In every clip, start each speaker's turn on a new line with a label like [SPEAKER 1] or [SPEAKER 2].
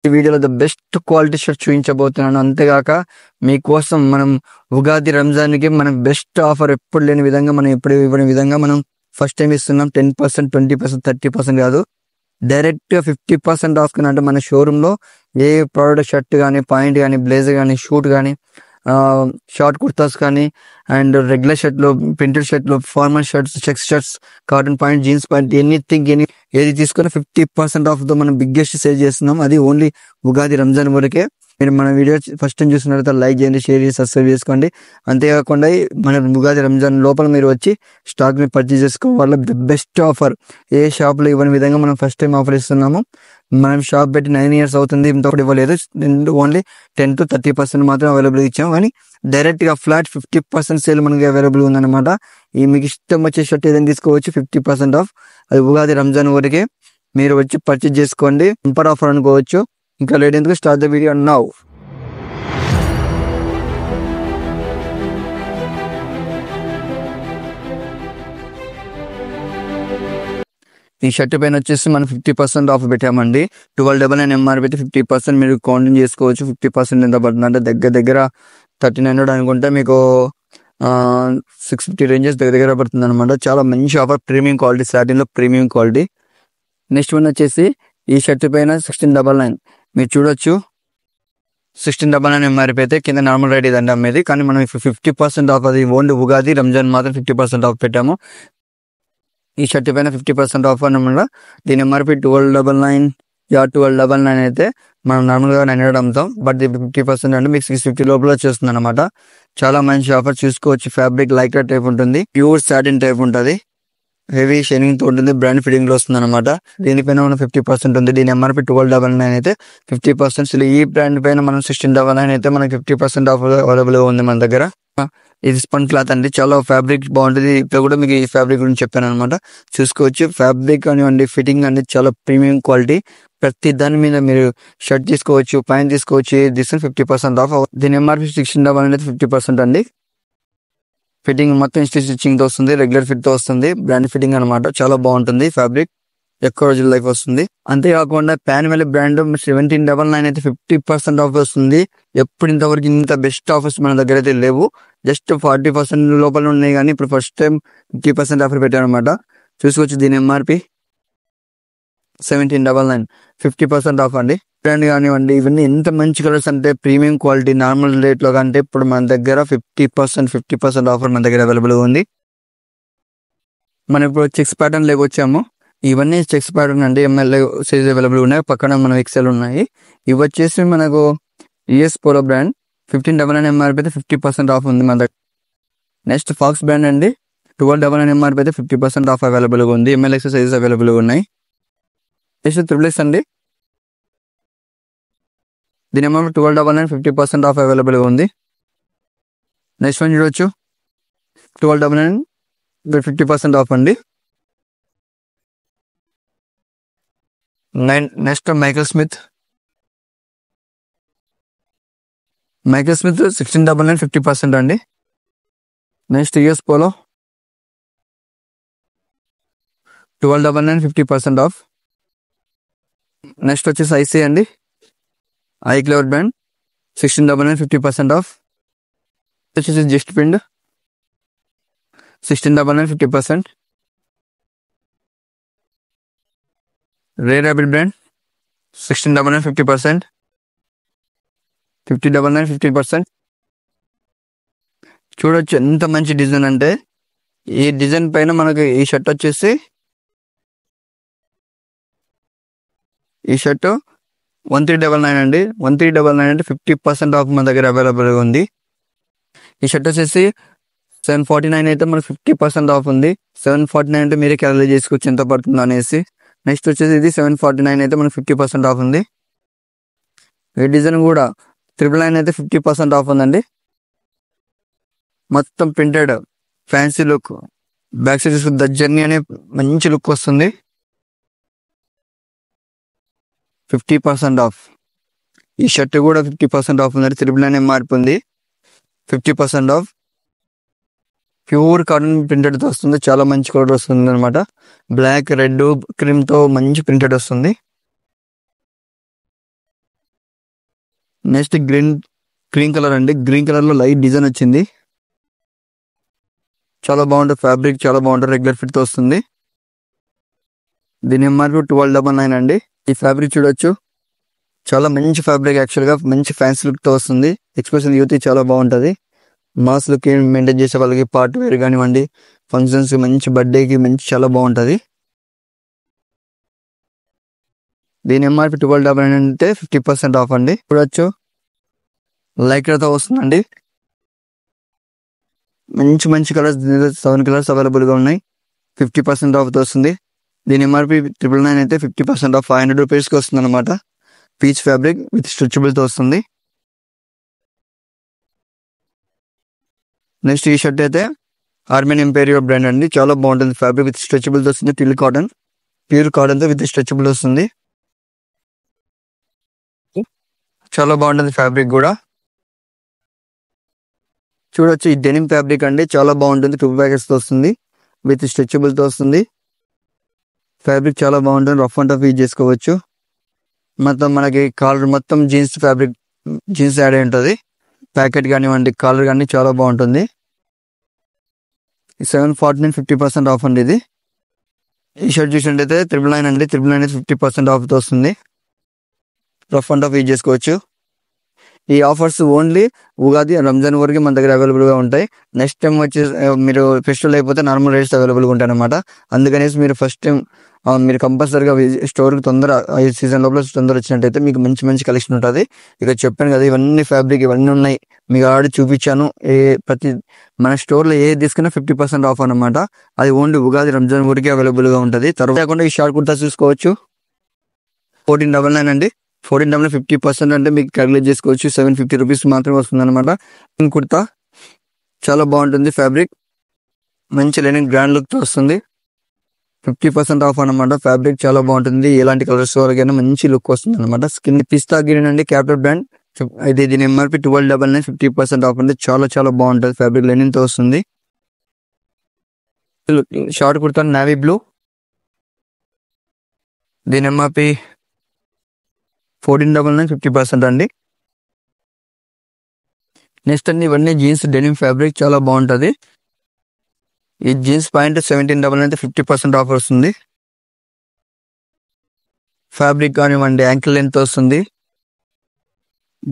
[SPEAKER 1] ఈ వీడియోలో the best quality shirt చూపించబోతున్నాను. అంతేగాక మీకోసం మనం ఉగాది రంజాన్కి మనం బెస్ట్ ఆఫర్ ఎప్పుడు లేని విధంగా మనం ఎప్పుడు ఇవ్వని విధంగా మనం ఫస్ట్ టైం ఇస్తున్నాం. 10%, 20%, 30% కాదు, డైరెక్ట్గా 50% ఆఫ్ అంటే మన షోరూంలో ఏ ప్రోడక్ట్ షర్ట్ కానీ, పాయింట్ కానీ, బ్లేజర్ కానీ, షూట్ కానీ, షార్ట్ కుర్తాస్ కానీ, అండ్ రెగ్యులర్ షర్ట్లు, ప్రింటెడ్ షర్ట్లు, formal shirts, checks shirts, cotton point, jeans pant, anything ఏది తీసుకున్నా 50% ఆఫ్తో మనం బిగ్గెస్ట్ సేల్ చేస్తున్నాం. అది ఓన్లీ ఉగాది రంజాన్ వరకే. మీరు మన వీడియో ఫస్ట్ టైం చూసిన తర్వాత లైక్ చేయండి, షేర్ చేసి సబ్స్క్రైబ్ చేసుకోండి. అంతేకాకుండా మన ఉగాది రంజాన్ లోపల మీరు వచ్చి స్టాక్ని పర్చేజ్ చేసుకోవాలి. బెస్ట్ ఆఫర్ ఏ షాప్లో ఇవ్వని విధంగా మనం ఫస్ట్ టైం ఆఫర్ ఇస్తున్నాము. మనం షాప్ పెట్టి 9 years అవుతుంది, ఇంతకుడు ఇవ్వలేదు. ఓన్లీ 10 to 30% మాత్రం అవైలబుల్ ఇచ్చాము. కానీ డైరెక్ట్గా ఫ్లాట్ 50% సేల్ మనకి అవైలబుల్ ఉందన్నమాట. ఈ మీకు ఇష్టం వచ్చే షర్ట్ ఏదైనా తీసుకోవచ్చు 50% ఆఫ్. అది ఉగాది రంజాన్ వరకే. మీరు వచ్చి పర్చేజ్ చేసుకోండి. బంపర్ ఆఫర్ అనుకోవచ్చు. ఇంకా లేట్ ఎందుకు, స్టార్ట్ ద వీడియో నౌ. ఈ షర్ట్ పైన వచ్చేసి మనం 50% ఆఫ్ పెట్టామండి. 1299 MRP పెట్టి 50% మీరు కౌంటింగ్ చేసుకోవచ్చు. 50% ఎంత పడుతుంది అంటే దగ్గర 1300 అనుకుంటే మీకు 650 రేంజెస్ దగ్గర పడుతుంది అనమాట. చాలా మంచి ఆఫర్, ప్రీమియం క్వాలిటీ, సాటిన్లో ప్రీమియం క్వాలిటీ. నెక్స్ట్ వన్ వచ్చేసి ఈ షర్ట్ పైన 1699 మీరు చూడొచ్చు. 1699 MRP అయితే కింద నార్మల్ రేట్ ఇదండి అమ్మేది. కానీ మనం 50% ఆఫ్, అది ఓన్లీ ఉగాది రంజాన్ మాత్రం 50% ఆఫ్ పెట్టాము. ఈ షర్ట్ పైన 50% ఆఫ్ అనమాట. దీని MRP 1299, 1299 అయితే మనం నార్మల్గా 900 అమ్ముతాం. బట్ ఇది 50% అంటే మీకు 650 లోపల వచ్చేస్తుంది అనమాట. చాలా మంచి ఆఫర్, చూసుకోవచ్చు. ఫ్యాబ్రిక్ లైక్రా టైప్ ఉంటుంది, ప్యూర్ సాటిన్ టైప్ ఉంటుంది, హెవీ షైనింగ్ తో ఉంటుంది, బ్రాండ్ ఫిట్టింగ్ లో వస్తుంది అనమాట. దీనిపైన మనం 50% ఉంది. దీని MRP 1299 అయితే 50%. ఈ బ్రాండ్ పైన మనం 1699 అయితే మనకి 50% ఆఫ్ అవైలబుల్ గా ఉంది మన దగ్గర. ఇది స్పన్ క్లాత్ అండి, చాలా ఫ్యాబ్రిక్ బాగుంటుంది. ఇక్కడ కూడా మీకు ఈ ఫ్యాబ్రిక్ గురించి చెప్పాను అనమాట. చూసుకోవచ్చు. ఫ్యాబ్రిక్ కానివ్వండి, ఫిట్టింగ్ అనేది చాలా ప్రీమియం క్వాలిటీ. ప్రతి దాని మీద మీరు షర్ట్ తీసుకోవచ్చు, ప్యాంట్ తీసుకోవచ్చు, తీసుకుని 50% ఆఫ్. దీని MRP 1699 అయితే 50% అండి. ఫిట్టింగ్ మొత్తం స్టిచ్చింగ్ తో వస్తుంది, రెగ్యులర్ ఫిట్ తో వస్తుంది, బ్రాండ్ ఫిట్టింగ్ అనమాట. చాలా బాగుంటుంది ఫ్యాబ్రిక్, ఎక్కువ రోజులు లైఫ్ వస్తుంది. అంతేకాకుండా ప్యాన్వెల్ బ్రాండ్ 1799 అయితే 50% ఆఫ్ వస్తుంది. ఎప్పుడు ఇంతవరకు ఇంత బెస్ట్ ఆఫర్స్ మన దగ్గర అయితే లేవు. జస్ట్ 40% లోపల ఉన్నాయి, కానీ ఇప్పుడు ఫస్ట్ టైం 50% ఆఫర్ పెట్టారు అనమాట. చూసుకోవచ్చు. దీని MRP 1799, 50% ఆఫ్ అండి. బ్రాండ్ కానివ్వండి, ఇవన్నీ ఎంత మంచి కలర్స్ అంటే ప్రీమియం క్వాలిటీ, నార్మల్ రేట్ లో కంటే ఇప్పుడు మన దగ్గర 50% ఆఫర్ మన దగ్గర అవైలబుల్ ఉంది. మనం ఇప్పుడు చెక్స్ ప్యాటర్న్ లేక వచ్చాము. ఇవన్నీ చెక్స్ ప్యాటర్న్ అండి, ML సైజ్ అవైలబుల్ ఉన్నాయి. పక్కన మనం XL ఉన్నాయి. ఇవి వచ్చేసి మనకు US పోలో బ్రాండ్ 1599 MRP అయితే 50% ఆఫ్ ఉంది మన దగ్గర. నెక్స్ట్ ఫాక్స్ బ్రాండ్ అండి, 1299 MRP అయితే 50% ఆఫ్ అవైలబుల్ గా ఉంది. ML సైజెస్ అవైలబుల్ గా ఉన్నాయి. నెక్స్ట్ XXX అండి, దీని MRP 1299, 50% ఆఫ్ అవైలబుల్ గా ఉంది. నెక్స్ట్ వన్ చూడొచ్చు, 1299 50% ఆఫ్ అండి. నెక్స్ట్ మైకల్ స్మిత్ 1699, 50% అండి. Next US polo 1299, 50% of. Next వచ్చేసి IC అండి, ఐ క్లవర్ బ్రాండ్ 1699, 50% ఆఫ్. వచ్చేసి జస్ట్ ప్రింట్ 1699, 50%. రే ర్యాపిడ్ బ్రాండ్ 1699, 50%. 5099, 50%. చూడొచ్చు ఎంత మంచి డిజైన్ అంటే. ఈ డిజైన్ పైన మనకి ఈ షర్ట్ వచ్చేసి, ఈ షర్ట్ 1399 అండి. 1399 అంటే 50% ఆఫ్ మన దగ్గర అవైలబుల్ ఉంది. ఈ షర్ట్ వచ్చేసి 749 అయితే మనకు 50% ఆఫ్ ఉంది. 749 అంటే మీరే క్యాలిక్యులేట్ చేసుకోవచ్చు ఎంత పడుతుందో అనేసి. నెక్స్ట్ వచ్చేసి ఇది 749 అయితే మనకు 50% ఆఫ్ ఉంది. ఈ డిజైన్ కూడా 999 అయితే 50% ఆఫ్ ఉందండి. మొత్తం printed fancy look, back side చూసుకుని ద జర్నీ అనే మంచి లుక్ వస్తుంది. 50% ఆఫ్. ఈ షర్ట్ కూడా 50% ఆఫ్ ఉందండి. 999 MRP ఉంది, 50% ఆఫ్. ప్యూర్ కాటన్ ప్రింటెడ్ తో వస్తుంది, చాలా మంచి కలర్ వస్తుంది అనమాట. బ్లాక్, రెడ్, క్రీమ్ తో మంచి ప్రింటెడ్ వస్తుంది. నెక్స్ట్ గ్రీన్ కలర్ అండి. గ్రీన్ కలర్ లో లైట్ డిజైన్ వచ్చింది. చాలా బాగుంటుంది ఫ్యాబ్రిక్, చాలా బాగుంటుంది. రెగ్యులర్ ఫిట్ తో వస్తుంది. దీని ఎంఆర్పి 1299 అండి. ఈ ఫ్యాబ్రిక్ చూడొచ్చు, చాలా మంచి ఫ్యాబ్రిక్. యాక్చువల్ గా మంచి ఫ్యాన్సీ లుక్ తో వస్తుంది. ఎక్స్ప్రెషన్ యూత్ చాలా బాగుంటది. మాస్ లుక్ మెయింటైన్ చేసే వాళ్ళకి, పార్టీ వేర్ కానివ్వండి, ఫంక్షన్స్, మంచి బర్త్డేకి మంచి చాలా బాగుంటది. దీని ఎంఆర్పి 1299 అంటే 50% ఆఫ్ అండి. చూడొచ్చు, లైక్రాతో వస్తుందండి. మంచి కలర్స్, 7 కలర్స్ అవైలబుల్ గా ఉన్నాయి. 50% ఆఫ్ తో వస్తుంది. దీని ఎంఆర్పి 999 అయితే 50% ఆఫ్ 500 రూపీస్ కి వస్తుంది అనమాట. పీచ్ ఫ్యాబ్రిక్ విత్ స్ట్రెచబుల్ తో వస్తుంది. నెక్స్ట్ ఈ షర్ట్ అయితే ఆర్మెన్ ఇంపీరియల్ బ్రాండ్ అండి. చాలా బాగుంటుంది ఫ్యాబ్రిక్ విత్ స్ట్రెచబుల్ తో వస్తుంది. టిల్ కాటన్, ప్యూర్ కాటన్ తో విత్ స్ట్రెచబుల్ వస్తుంది. చాలా బాగుంటుంది ఫ్యాబ్రిక్ కూడా. చూడొచ్చు, ఈ డెనిమ్ ఫ్యాబ్రిక్ అండి. చాలా బాగుంటుంది. 2 ప్యాకెట్స్ తో వస్తుంది. విత్ స్ట్రెచబుల్ తో వస్తుంది. ఫ్యాబ్రిక్ చాలా బాగుంటుంది. రఫ్ అండ్ టఫ్ యూజ్ చేసుకోవచ్చు. మొత్తం మనకి కాలర్ మొత్తం జీన్స్ ఫ్యాబ్రిక్, జీన్స్ యాడ్ అయి ఉంటుంది. ప్యాకెట్ కానివ్వండి, కాలర్ కానీ చాలా బాగుంటుంది. 749 50% ఆఫ్ అండి ఇది. ఈ షర్ట్ చూసినట్టయితే 999 అండి. 999 అయితే 50% ఆఫ్ తో వస్తుంది. రఫ్ అండ్ టఫ్ యూజ్ చేసుకోవచ్చు. ఈ ఆఫర్స్ ఓన్లీ ఉగాది, రంజాన్ వరకు మన దగ్గర అవైలబుల్ గా ఉంటాయి. నెక్స్ట్ టైం వచ్చేసి మీరు ఫెస్టివల్ అయిపోతే నార్మల్ రేట్స్ అవైలబుల్ గా ఉంటాయి అనమాట. అందుకనేసి మీరు ఫస్ట్ టైం మీరు కంపల్సరీగా స్టోర్కి తొందర ఈ సీజన్ లోపల తొందర వచ్చినట్టయితే మీకు మంచి కలెక్షన్ ఉంటుంది. ఇక చెప్పాను కదా, ఇవన్నీ ఫ్యాబ్రిక్ ఇవన్నీ ఉన్నాయి. మీకు ఆల్రెడీ చూపించాను. ప్రతి మన స్టోర్లో ఏది తీసుకున్నా 50% ఆఫ్ అనమాట. అది ఓన్లీ ఉగాది, రంజాన్ వరకే అవైలబుల్ గా ఉంటుంది. తర్వాత కాకుండా ఈ షార్ట్ కుర్తా చూసుకోవచ్చు. 1499 అండి. 1499 50% అంటే మీకు క్యాలిక్యులేట్ చేసుకోవచ్చు. 750 రూపీస్ మాత్రమే వస్తుంది అనమాట. కుర్తా చాలా బాగుంటుంది. ఫ్యాబ్రిక్ మంచి లెనిన్ గ్రాండ్ లుక్ తో వస్తుంది. 50% ఆఫ్ అనమాట. ఫ్యాబ్రిక్ చాలా బాగుంటుంది. ఎలాంటి కలర్స్ వరకైనా మంచి లుక్ వస్తుంది అనమాట. స్కిన్ పిస్తా గ్రీన్ అండి, క్యాపిటల్ బ్రాండ్. ఇది దీని ఎంఆర్పి 1299, 50% ఆఫ్ అంటే చాలా బాగుంటుంది. ఫ్యాబ్రిక్ లెనిన్ తో వస్తుంది. Short kurta navy blue. దీని ఎంఆర్పి 1499, 50% అండి. నెక్స్ట్ అండి, ఇవన్నీ జీన్స్ డెనిమ్ ఫ్యాబ్రిక్ చాలా బాగుంటుంది. ఈ జీన్స్ పాయింట్ 1799 అయితే 50% ఆఫర్ వస్తుంది. ఫ్యాబ్రిక్ కానివ్వండి, యాంకిల్ లెంత్ వస్తుంది.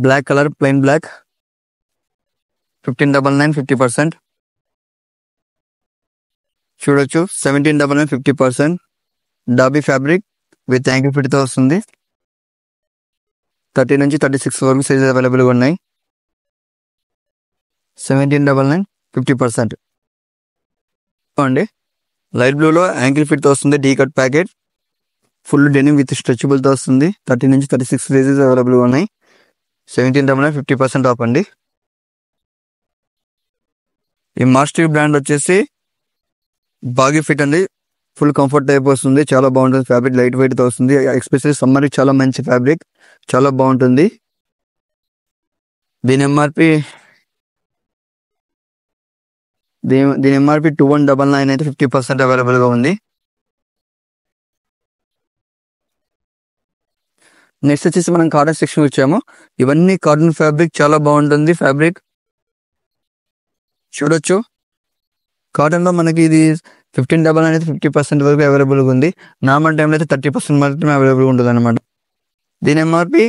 [SPEAKER 1] Black colour, plain black, 1599, 50%. చూడొచ్చు, 1799, 50%. Dobby fabric with ankle fit తో వస్తుంది. 30 నుంచి 36 వరకు సైజ్ అవైలబుల్గా ఉన్నాయి. 1799, 50% అండి. లైట్ బ్లూలో యాంకిల్ ఫిట్ తో వస్తుంది. D cut packet, full denim with stretchable తో వస్తుంది. 30 నుంచి 36 సైజెస్ అవైలబుల్గా ఉన్నాయి. 1799, 50% ఆఫ్ అండి. ఈ మాస్టర్ బ్రాండ్ వచ్చేసి బాగీ ఫిట్ అండి. ఫుల్ కంఫర్ట్ టైప్ వస్తుంది. చాలా బాగుంటుంది. ఫ్యాబ్రిక్ లైట్ వెయిట్ తో వస్తుంది. ఎస్పెషల్లీ సమ్మర్ కి చాలా మంచి ఫ్యాబ్రిక్, చాలా బాగుంటుంది. దీని ఎంఆర్పి 2199 అయితే 50% అవైలబుల్ గా ఉంది. నెక్స్ట్ వచ్చేసి మనం కాటన్ సెక్షన్ వచ్చాము. ఇవన్నీ కాటన్ ఫ్యాబ్రిక్ చాలా బాగుంటుంది. ఫ్యాబ్రిక్ చూడొచ్చు, కాటన్ లో మనకి ఇది 1599 అయితే 50% వరకు అవైలబుల్గా ఉంది. నార్మల్ టైంలో అయితే 30% మాత్రమే అవైలబుల్గా ఉంటుంది అనమాట. దీని ఎంఆర్పి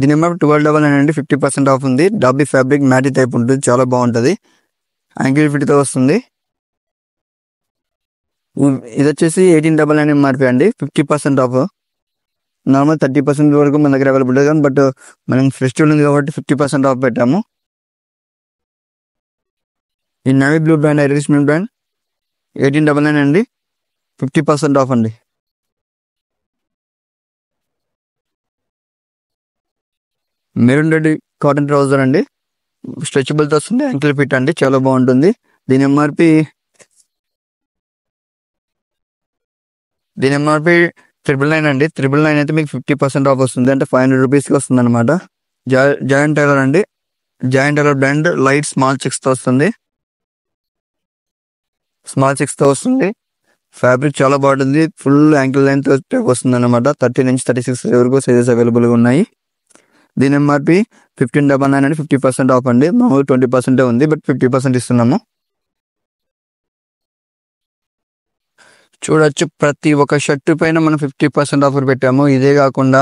[SPEAKER 1] 1299 అండి. 50% ఆఫ్ ఉంది. డాబీ ఫ్యాబ్రిక్ మ్యాటీ టైప్ ఉంటుంది. చాలా బాగుంటుంది. యాంకిల్ ఫిట్ తో వస్తుంది. ఇది వచ్చేసి 1899 ఎంఆర్పి అండి. 50% ఆఫ్. నార్మల్ 30% వరకు మన దగ్గర అవైలబుల్ ఉంది, బట్ మనం ఫెస్టివల్ ఉంది కాబట్టి 50% ఆఫ్ పెట్టాము. ఈ navy blue brand, Irish brand 1899 అండి. 50% ఆఫ్ అండి. మెరూన్ రెడ్ కాటన్ ట్రౌజర్ అండి. స్ట్రెచబుల్ తో వస్తుంది. యాంకిల్ ఫిట్ అండి. చాలా బాగుంటుంది. దీని ఎంఆర్పి 999 అండి. 999 అయితే మీకు 50% ఆఫ్ వస్తుంది. అంటే 500 రూపీస్కి వస్తుంది అనమాట. జాయింట్ టైలర్ అండి. Joint tailor brand light small checks తో వస్తుంది. ఫ్యాబ్రిక్ చాలా బాగుంటుంది. ఫుల్ యాంకిల్ లెంత్ వస్తుంది అనమాట. 30 నుంచి 36 వరకు సైజెస్ అవైలబుల్గా ఉన్నాయి. దీని ఎంఆర్పి 1599 అని 50% ఆఫ్ అండి. మామూలు 20% ఉంది, బట్ 50% ఇస్తున్నాము. చూడొచ్చు, ప్రతి ఒక్క షర్ట్ పైన మనం 50% ఆఫర్ పెట్టాము. ఇదే కాకుండా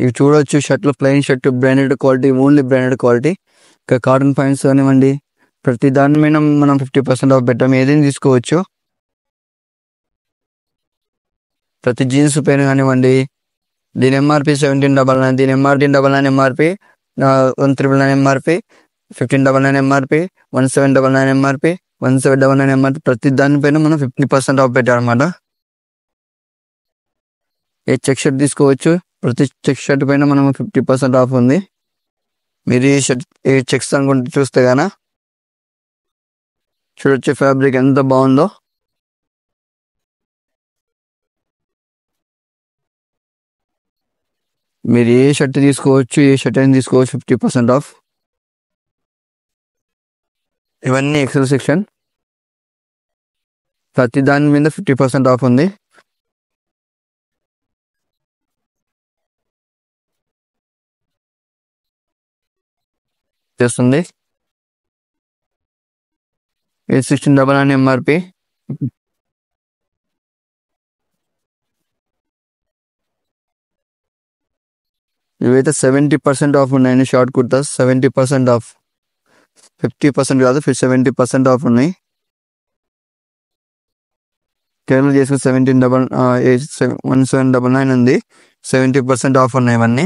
[SPEAKER 1] ఇవి చూడొచ్చు, షర్ట్లు plain shirt, branded quality, only branded quality. ఇంకా కాటన్ పాయింట్స్ కానివ్వండి, ప్రతి దాని మీద మనం 50% ఆఫ్ పెట్టాము. ఏదైనా తీసుకోవచ్చు. ప్రతి జీన్స్ పైన కానివ్వండి. దీని ఎంఆర్పి 1799, దీని MRP 1799 MRP, 1999 MRP, 1599 MRP, 1799 MRP, 1799 MRP. ప్రతి దానిపైన మనం 50% ఆఫ్ పెట్టామన్నమాట. ఏ చెక్ షర్ట్ తీసుకోవచ్చు, ప్రతి చెక్ షర్ట్ పైన మనం 50% ఆఫ్ ఉంది. మీరు ఈ చెక్స్ అనుకుంటే చూస్తే గానా చూడొచ్చు, ఫ్యాబ్రిక్ ఎంత బాగుందో. మీరు ఏ షర్ట్ తీసుకోవచ్చు, ఏ షర్ట్ అయినా తీసుకోవచ్చు, 50% ఆఫ్. ఇవన్నీ ఎక్సెల్ సెక్షన్. ప్రతి దాని మీద 50% ఆఫ్ ఉంది. చేస్తుంది. 1699 ఎంఆర్పి. ఇవైతే 70% ఆఫ్ ఉన్నాయండి. షార్ట్ కుర్తాస్ 70% ఆఫ్, 50% కాదు, 70% ఆఫ్ ఉన్నాయి. కేరళ చేసుకుని 1799 ఉంది. 70% ఆఫ్ ఉన్నాయి ఇవన్నీ.